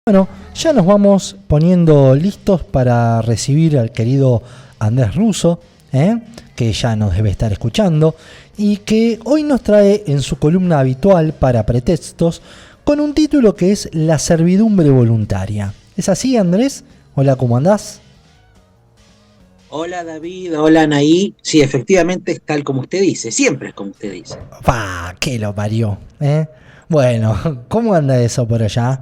Bueno, ya nos vamos poniendo listos para recibir al querido Andrés Russo, que ya nos debe estar escuchando y que hoy nos trae en su columna habitual para pretextos con un título que es La servidumbre voluntaria. ¿Es así, Andrés? Hola, ¿cómo andás? Hola David, hola Anaí. Sí, efectivamente es tal como usted dice, siempre es como usted dice. ¡Pah! ¡Qué lo parió! Bueno, ¿cómo anda eso por allá?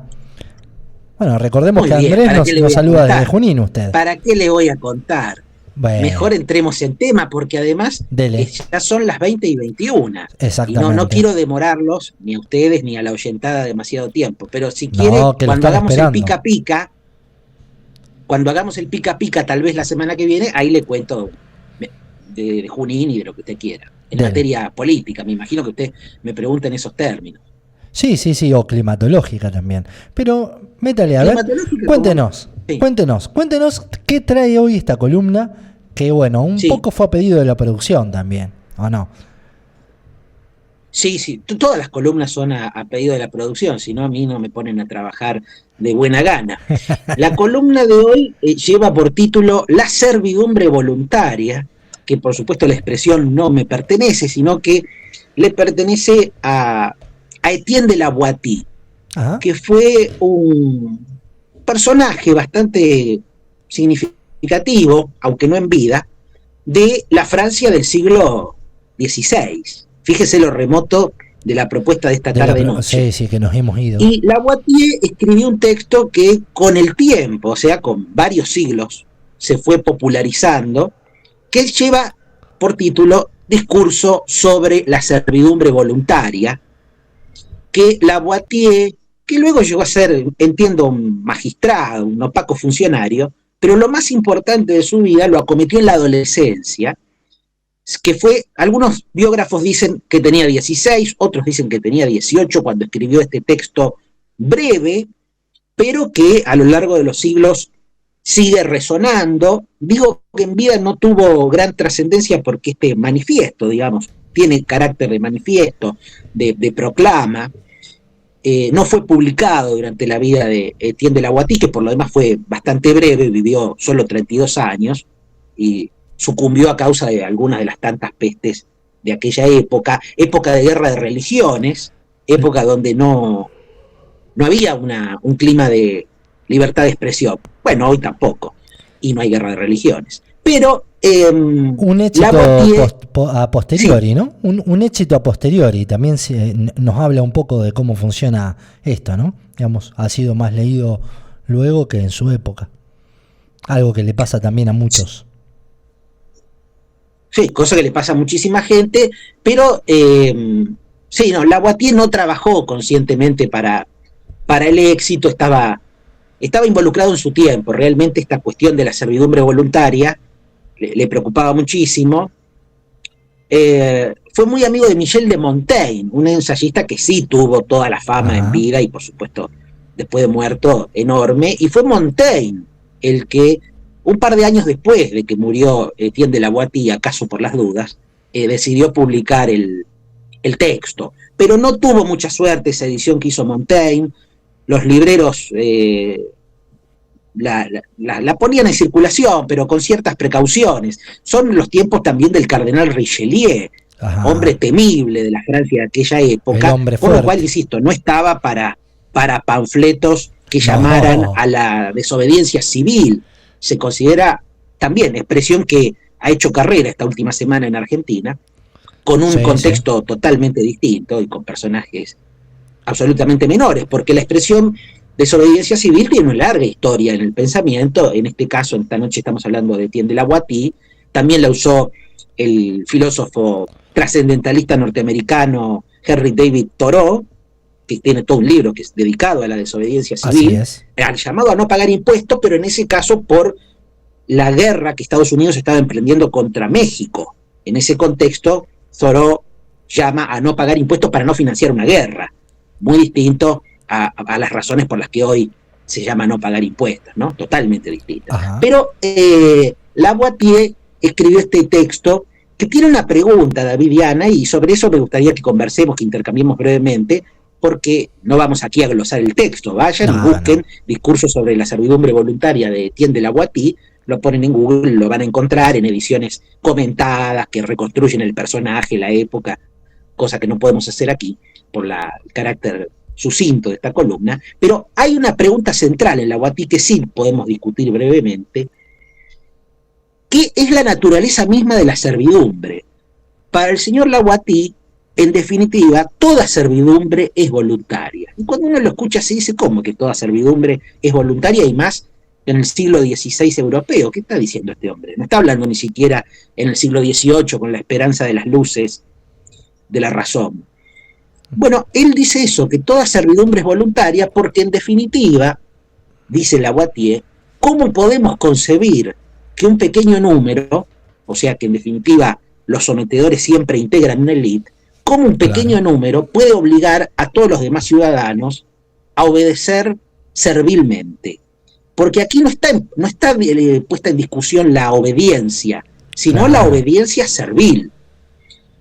Bueno, recordemos Muy que bien, Andrés ¿para qué le nos voy a saluda desde contar? Junín, usted. ¿Para qué le voy a contar? Bueno, Mejor entremos en tema porque además dele, ya son las 20:21 y no exactamente. quiero demorarlos ni a ustedes ni a la oyentada demasiado tiempo, pero si quiere, No, que lo están esperando. cuando hagamos el pica pica tal vez la semana que viene, ahí le cuento de Junín y de lo que usted quiera. En Dele. materia política, me imagino que usted me pregunta en esos términos. Sí, o climatológica también. Pero métale, a ver, Climatológica como... cuéntenos, Sí, cuéntenos qué trae hoy esta columna, que bueno, un sí. poco fue a pedido de la producción también, ¿o no? Sí, todas las columnas son a pedido de la producción, si no a mí no me ponen a trabajar de buena gana. La columna de hoy lleva por título La servidumbre voluntaria, que por supuesto la expresión no me pertenece, sino que le pertenece a Etienne de la Boétie, Ajá. que fue un personaje bastante significativo, aunque no en vida, de la Francia del siglo XVI. Fíjese lo remoto de la propuesta de esta tarde-noche. Sí, que nos hemos ido. Y Lavoisier escribió un texto que con el tiempo, o sea, con varios siglos, se fue popularizando, que lleva por título Discurso sobre la servidumbre voluntaria, que Lavoisier, que luego llegó a ser, entiendo, un magistrado, un opaco funcionario, pero lo más importante de su vida lo acometió en la adolescencia, que fue, algunos biógrafos dicen que tenía 16, otros dicen que tenía 18 cuando escribió este texto breve, pero que a lo largo de los siglos sigue resonando. Digo que en vida no tuvo gran trascendencia porque este manifiesto, digamos, tiene carácter de manifiesto, de proclama. No fue publicado durante la vida de Etienne de la Boétie, que por lo demás fue bastante breve, vivió solo 32 años y sucumbió a causa de algunas de las tantas pestes de aquella época de guerra de religiones, época donde no había un clima de libertad de expresión. Bueno, hoy tampoco, y no hay guerra de religiones. Pero Un éxito Lavoisier, a sí, posteriori, ¿no? Un éxito a posteriori. También nos habla un poco de cómo funciona esto, ¿no? Digamos, ha sido más leído luego que en su época. Algo que le pasa también a muchos. sí, cosa que le pasa a muchísima gente, pero sí, no, Lavoisier no trabajó conscientemente para el éxito, estaba involucrado en su tiempo. Realmente esta cuestión de la servidumbre voluntaria le preocupaba muchísimo. Fue muy amigo de Michel de Montaigne, un ensayista que sí tuvo toda la fama en Ajá. vida y por supuesto después de muerto enorme, y fue Montaigne el que un par de años después de que murió Etienne de la Boétie, acaso por las dudas, decidió publicar el texto, pero no tuvo mucha suerte esa edición que hizo Montaigne. Los libreros la ponían en circulación, pero con ciertas precauciones. Son los tiempos también del cardenal Richelieu, hombre Ajá. temible de la Francia de aquella El época, hombre por lo cual, fuerte. insisto, no estaba para panfletos que llamaran No. a la desobediencia civil. Se considera también expresión que ha hecho carrera esta última semana en Argentina, con un Sí. contexto totalmente distinto y con personajes absolutamente menores, porque la expresión desobediencia civil tiene una larga historia en el pensamiento. En este caso, esta noche estamos hablando de Etienne de la Boétie, también la usó el filósofo trascendentalista norteamericano Henry David Thoreau, que tiene todo un libro que es dedicado a la desobediencia Así civil, es. al llamado a no pagar impuestos, pero en ese caso por la guerra que Estados Unidos estaba emprendiendo contra México. En ese contexto, Thoreau llama a no pagar impuestos para no financiar una guerra, muy distinto a las razones por las que hoy se llama no pagar impuestos, ¿no? Totalmente distintas. Ajá. Pero Lavoisier escribió este texto que tiene una pregunta, David y Ana, y sobre eso me gustaría que conversemos, que intercambiemos brevemente, porque no vamos aquí a glosar el texto. Vayan y busquen discursos sobre la servidumbre voluntaria de Etienne de la Boétie, lo ponen en Google, lo van a encontrar en ediciones comentadas que reconstruyen el personaje, la época, cosa que no podemos hacer aquí por el carácter sucinto de esta columna. Pero hay una pregunta central en la Boétie que sí podemos discutir brevemente. ¿Qué es la naturaleza misma de la servidumbre? Para el señor La Boétie, en definitiva, toda servidumbre es voluntaria. Y cuando uno lo escucha se dice, ¿cómo que toda servidumbre es voluntaria? Y más en el siglo XVI europeo. ¿Qué está diciendo este hombre? No está hablando ni siquiera en el siglo XVIII con la esperanza de las luces de la razón. Bueno, él dice eso, que toda servidumbre es voluntaria, porque en definitiva, dice La Boétie, ¿cómo podemos concebir que un pequeño número, o sea que en definitiva los sometedores siempre integran una élite, cómo un pequeño número puede obligar a todos los demás ciudadanos a obedecer servilmente? Porque aquí no está puesta en discusión la obediencia, sino la obediencia servil.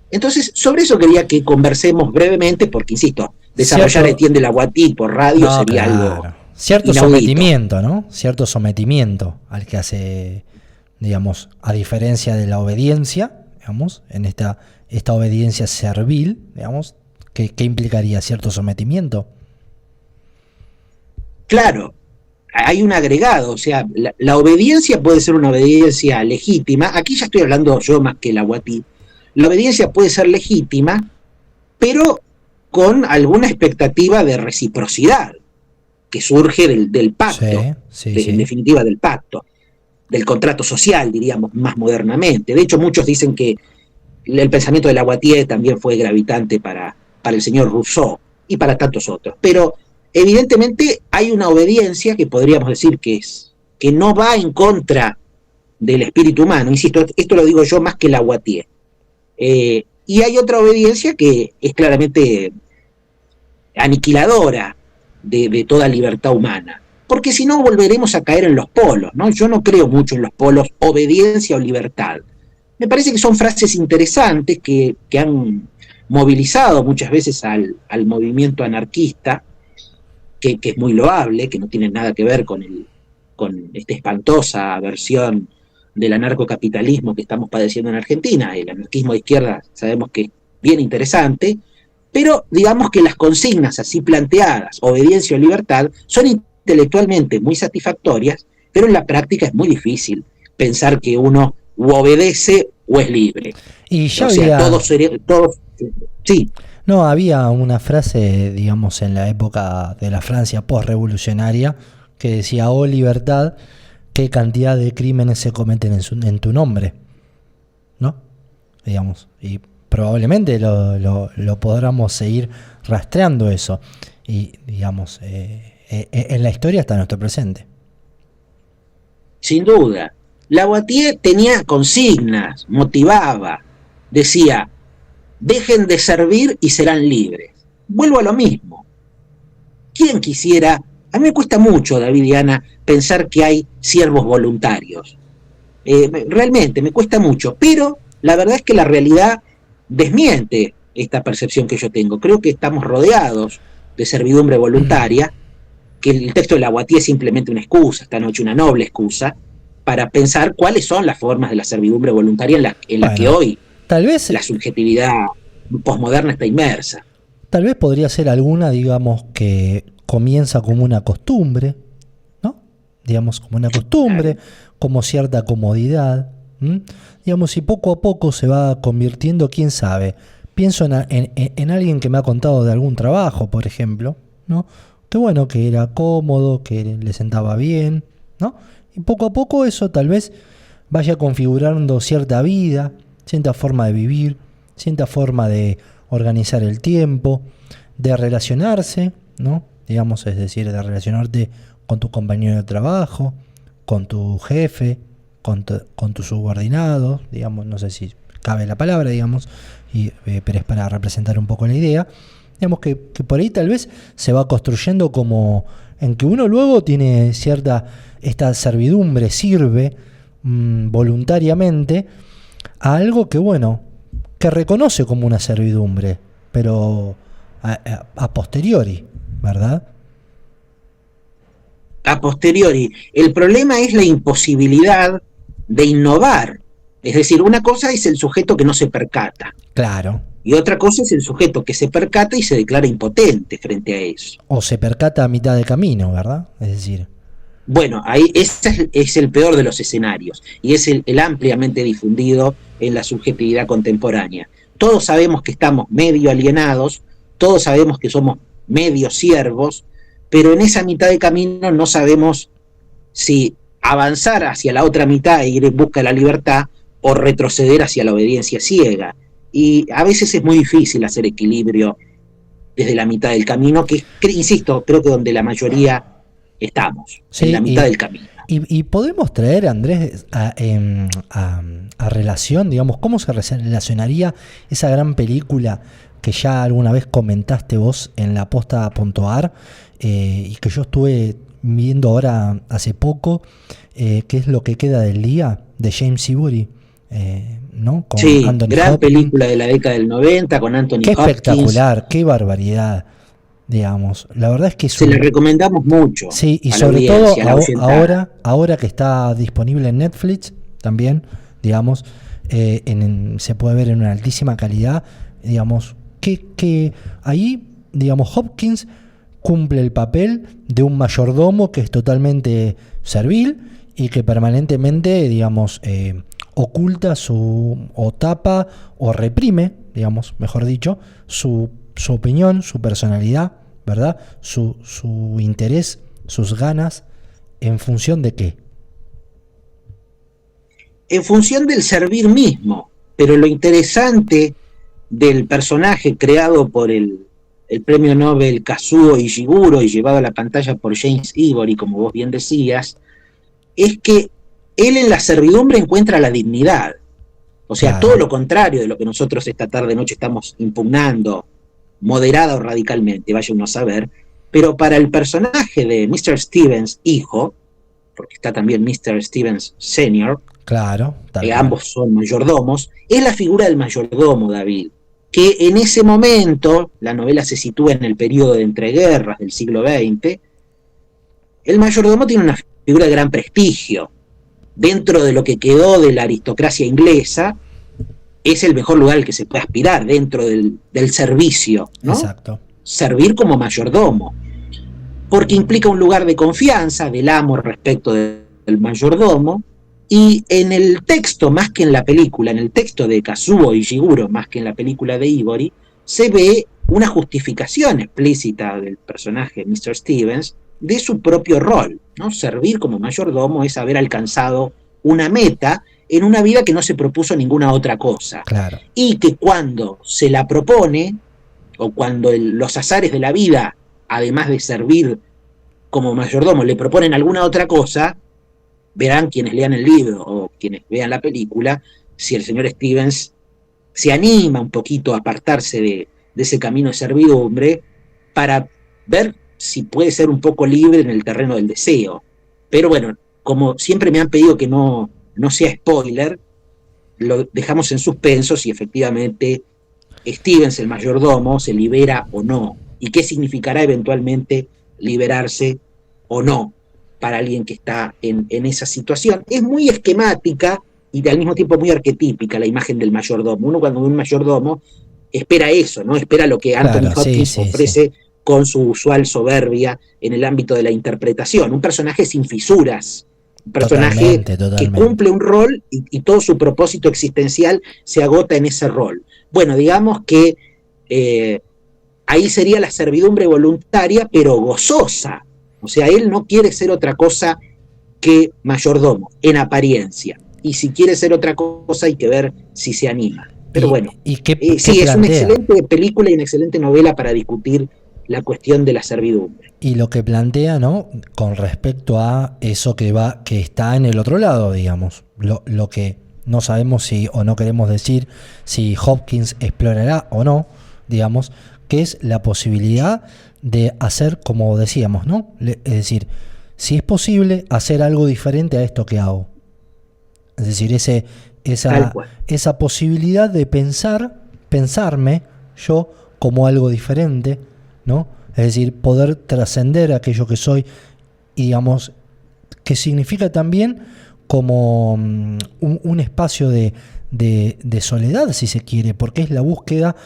Entonces, sobre eso quería que conversemos brevemente, porque, insisto, desarrollar Etienne de la Boétie por radio sería algo cierto inaudito. Sometimiento, ¿no? Cierto sometimiento al que hace, digamos, a diferencia de la obediencia, digamos, en esta obediencia servil, digamos, ¿qué implicaría cierto sometimiento? Claro, hay un agregado, o sea, la obediencia puede ser una obediencia legítima. Aquí ya estoy hablando yo más que La Boétie. La obediencia puede ser legítima, pero con alguna expectativa de reciprocidad que surge del pacto, en definitiva del pacto, del contrato social, diríamos, más modernamente. De hecho, muchos dicen que el pensamiento de La Boétie también fue gravitante para el señor Rousseau y para tantos otros. Pero evidentemente hay una obediencia que podríamos decir que no va en contra del espíritu humano. Insisto, esto lo digo yo más que La Boétie. Y hay otra obediencia que es claramente aniquiladora de toda libertad humana, porque si no volveremos a caer en los polos, ¿no? Yo no creo mucho en los polos obediencia o libertad. Me parece que son frases interesantes que han movilizado muchas veces al movimiento anarquista, que es muy loable, que no tiene nada que ver con esta espantosa versión del anarcocapitalismo que estamos padeciendo en Argentina. El anarquismo de izquierda sabemos que es bien interesante, pero digamos que las consignas así planteadas, obediencia o libertad, son intelectualmente muy satisfactorias, pero en la práctica es muy difícil pensar que uno o obedece o es libre. Y ya sí. No, había una frase, digamos, en la época de la Francia postrevolucionaria que decía: oh libertad, qué cantidad de crímenes se cometen en tu nombre, ¿no? Digamos, y probablemente lo podamos seguir rastreando eso, y digamos, en la historia está nuestro presente. Sin duda. La Boétie tenía consignas, motivaba, decía: dejen de servir y serán libres. Vuelvo a lo mismo. ¿Quién quisiera? A mí me cuesta mucho, David y Ana, pensar que hay siervos voluntarios. Realmente me cuesta mucho, pero la verdad es que la realidad desmiente esta percepción que yo tengo. Creo que estamos rodeados de servidumbre voluntaria, que el texto de La Boétie es simplemente una excusa, esta noche una noble excusa, para pensar cuáles son las formas de la servidumbre voluntaria en la que hoy tal vez la subjetividad posmoderna está inmersa. Tal vez podría ser alguna, digamos, que comienza como una costumbre, ¿no? Digamos, como una costumbre, como cierta comodidad, digamos, y poco a poco se va convirtiendo, quién sabe. Pienso en alguien que me ha contado de algún trabajo, por ejemplo, ¿no? Que bueno, que era cómodo, que le sentaba bien, ¿no? Y poco a poco eso tal vez vaya configurando cierta vida, cierta forma de vivir, cierta forma de organizar el tiempo, de relacionarse, ¿no? Digamos, es decir, de relacionarte con tu compañero de trabajo, con tu jefe, con tus subordinados, digamos, no sé si cabe la palabra, digamos, pero es para representar un poco la idea. Digamos que por ahí tal vez se va construyendo como en que uno luego tiene esta servidumbre, sirve voluntariamente a algo que, bueno, que reconoce como una servidumbre, pero a posteriori, ¿verdad? A posteriori. El problema es la imposibilidad de innovar. Es decir, una cosa es el sujeto que no se percata. Claro. Y otra cosa es el sujeto que se percata y se declara impotente frente a eso. O se percata a mitad de camino, ¿verdad? Es decir. Bueno, ahí ese es el peor de los escenarios y es el ampliamente difundido en la subjetividad contemporánea. Todos sabemos que estamos medio alienados, todos sabemos que somos medio siervos, pero en esa mitad de camino no sabemos si avanzar hacia la otra mitad e ir en busca de la libertad o retroceder hacia la obediencia ciega. Y a veces es muy difícil hacer equilibrio desde la mitad del camino, que insisto, creo que donde la mayoría estamos, sí, en la mitad del camino. Y podemos traer, Andrés, a relación, digamos, ¿cómo se relacionaría esa gran película que ya alguna vez comentaste vos en la posta.ar y que yo estuve viendo ahora hace poco, que es Lo que queda del día, de James Ivory? ¿No? Con sí, Anthony gran Hopkins. película de la década del 90 con Anthony Qué Hopkins. espectacular, qué barbaridad, digamos. La verdad es que se le recomendamos mucho. Sí, y sobre todo ahora que está disponible en Netflix también, digamos, se puede ver en una altísima calidad, digamos, que ahí, digamos, Hopkins cumple el papel de un mayordomo que es totalmente servil y que permanentemente, digamos, oculta o tapa o reprime, digamos, mejor dicho, su opinión, su personalidad, ¿verdad? Su interés, sus ganas, ¿en función de qué? En función del servir mismo, pero lo interesante del personaje creado por el premio Nobel Kazuo Ishiguro y llevado a la pantalla por James Ivory, como vos bien decías, es que él en la servidumbre encuentra la dignidad. O sea, todo lo contrario de lo que nosotros esta tarde-noche estamos impugnando, moderada o radicalmente, vaya uno a saber, pero para el personaje de Mr. Stevens, hijo, porque está también Mr. Stevens Senior, claro, ambos son mayordomos, es la figura del mayordomo, David, que en ese momento, la novela se sitúa en el periodo de entreguerras del siglo XX, el mayordomo tiene una figura de gran prestigio. Dentro de lo que quedó de la aristocracia inglesa, es el mejor lugar al que se puede aspirar, dentro del servicio, ¿no? Exacto. Servir como mayordomo, porque implica un lugar de confianza del amo respecto del mayordomo, y en el texto, más que en la película, en el texto de Kazuo Ishiguro, más que en la película de Ivory, se ve una justificación explícita del personaje Mr. Stevens de su propio rol, ¿no? Servir como mayordomo es haber alcanzado una meta en una vida que no se propuso ninguna otra cosa. Claro. Y que cuando se la propone, o cuando los azares de la vida, además de servir como mayordomo, le proponen alguna otra cosa, verán quienes lean el libro o quienes vean la película, si el señor Stevens se anima un poquito a apartarse de ese camino de servidumbre para ver si puede ser un poco libre en el terreno del deseo. Pero bueno, como siempre me han pedido que no sea spoiler, lo dejamos en suspenso si efectivamente Stevens, el mayordomo, se libera o no, y qué significará eventualmente liberarse o no para alguien que está en esa situación. Es muy esquemática y al mismo tiempo muy arquetípica la imagen del mayordomo. Uno cuando ve un mayordomo espera eso, ¿no? Espera lo que Anthony Hopkins ofrece con su usual soberbia en el ámbito de la interpretación. Un personaje sin fisuras, un personaje que cumple un rol y todo su propósito existencial se agota en ese rol. Bueno, digamos que ahí sería la servidumbre voluntaria, pero gozosa. O sea, él no quiere ser otra cosa que mayordomo, en apariencia. Y si quiere ser otra cosa, hay que ver si se anima. Pero bueno, ¿qué sí, es una excelente película y una excelente novela para discutir la cuestión de la servidumbre. Y lo que plantea, ¿no? Con respecto a eso que está en el otro lado, digamos. Lo que no sabemos si o no queremos decir si Hopkins explorará o no, digamos, que es la posibilidad de hacer, como decíamos, ¿no? Es decir, si es posible hacer algo diferente a esto que hago. Es decir, esa posibilidad de pensarme yo como algo diferente, ¿no? Es decir, poder trascender aquello que soy, y digamos, que significa también como un espacio de soledad, si se quiere, porque es la búsqueda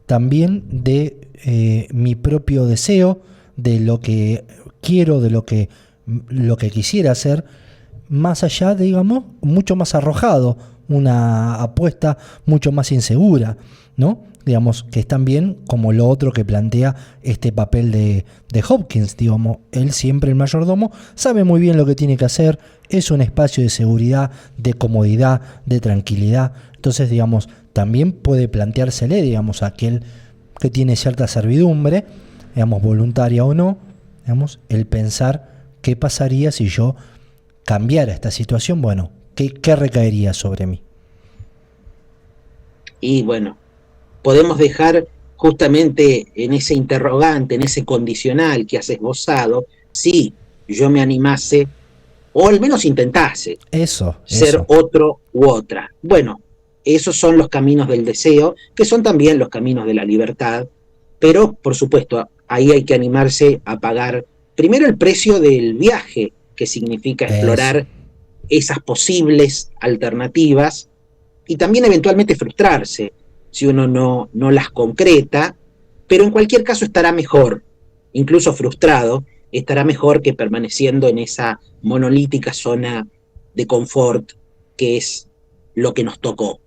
también de mi propio deseo, de lo que quiero, de lo que quisiera hacer, más allá, digamos, mucho más arrojado, una apuesta mucho más insegura, ¿no? Digamos, que es también como lo otro que plantea este papel de Hopkins, digamos, él siempre el mayordomo sabe muy bien lo que tiene que hacer, es un espacio de seguridad, de comodidad, de tranquilidad. Entonces, digamos, también puede planteársele, digamos, a aquel que tiene cierta servidumbre, digamos, voluntaria o no, digamos, el pensar qué pasaría si yo cambiara esta situación. Bueno, ¿qué recaería sobre mí? Y bueno, podemos dejar justamente en ese interrogante, en ese condicional que has esbozado, si yo me animase, o al menos intentase ser otro u otra. Bueno, esos son los caminos del deseo, que son también los caminos de la libertad, pero por supuesto, ahí hay que animarse a pagar primero el precio del viaje, que significa explorar esas posibles alternativas, y también eventualmente frustrarse si uno no las concreta, pero en cualquier caso estará mejor, incluso frustrado, estará mejor que permaneciendo en esa monolítica zona de confort que es lo que nos tocó.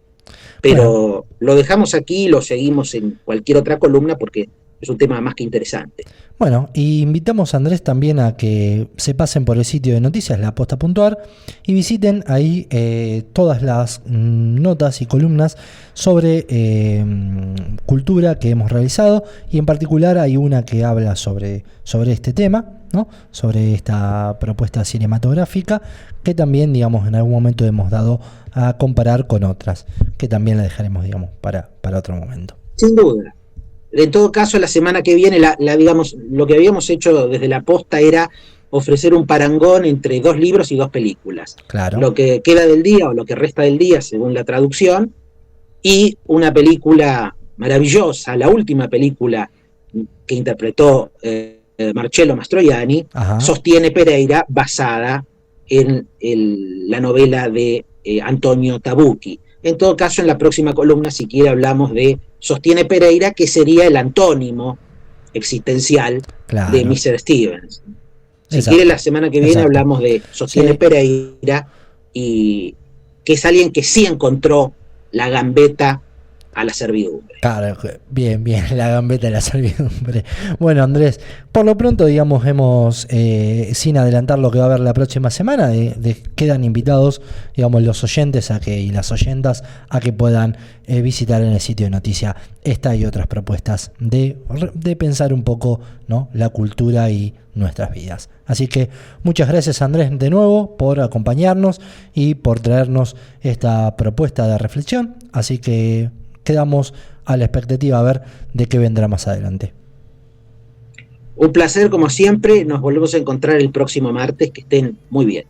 Pero lo dejamos aquí y lo seguimos en cualquier otra columna porque es un tema más que interesante. Bueno, y invitamos a Andrés también a que se pasen por el sitio de noticias, laposta.ar, y visiten ahí todas las notas y columnas sobre cultura que hemos realizado, y en particular hay una que habla sobre este tema, ¿no? Sobre esta propuesta cinematográfica que también, digamos, en algún momento hemos dado a comparar con otras, que también la dejaremos, digamos, para otro momento. Sin duda. En todo caso, la semana que viene, digamos, lo que habíamos hecho desde la posta era ofrecer un parangón entre 2 libros y 2 películas. Claro. Lo que queda del día o lo que resta del día, según la traducción, y una película maravillosa, la última película que interpretó Marcello Mastroianni, Sostiene Pereira, basada en la novela de Antonio Tabucchi. En todo caso, en la próxima columna, si quiere, hablamos de Sostiene Pereira, que sería el antónimo existencial de Mr. Stevens. Si quiere, la semana que viene hablamos de Sostiene Pereira, y que es alguien que sí encontró la gambeta a la servidumbre. Claro, bien, la gambeta de la servidumbre. Bueno, Andrés, por lo pronto, digamos, hemos, sin adelantar lo que va a haber la próxima semana, quedan invitados, digamos, los oyentes y las oyentas a que puedan visitar en el sitio de noticia esta y otras propuestas de pensar un poco, ¿no?, la cultura y nuestras vidas. Así que muchas gracias, Andrés, de nuevo por acompañarnos y por traernos esta propuesta de reflexión. Así que quedamos a la expectativa a ver de qué vendrá más adelante. Un placer como siempre, nos volvemos a encontrar el próximo martes, que estén muy bien.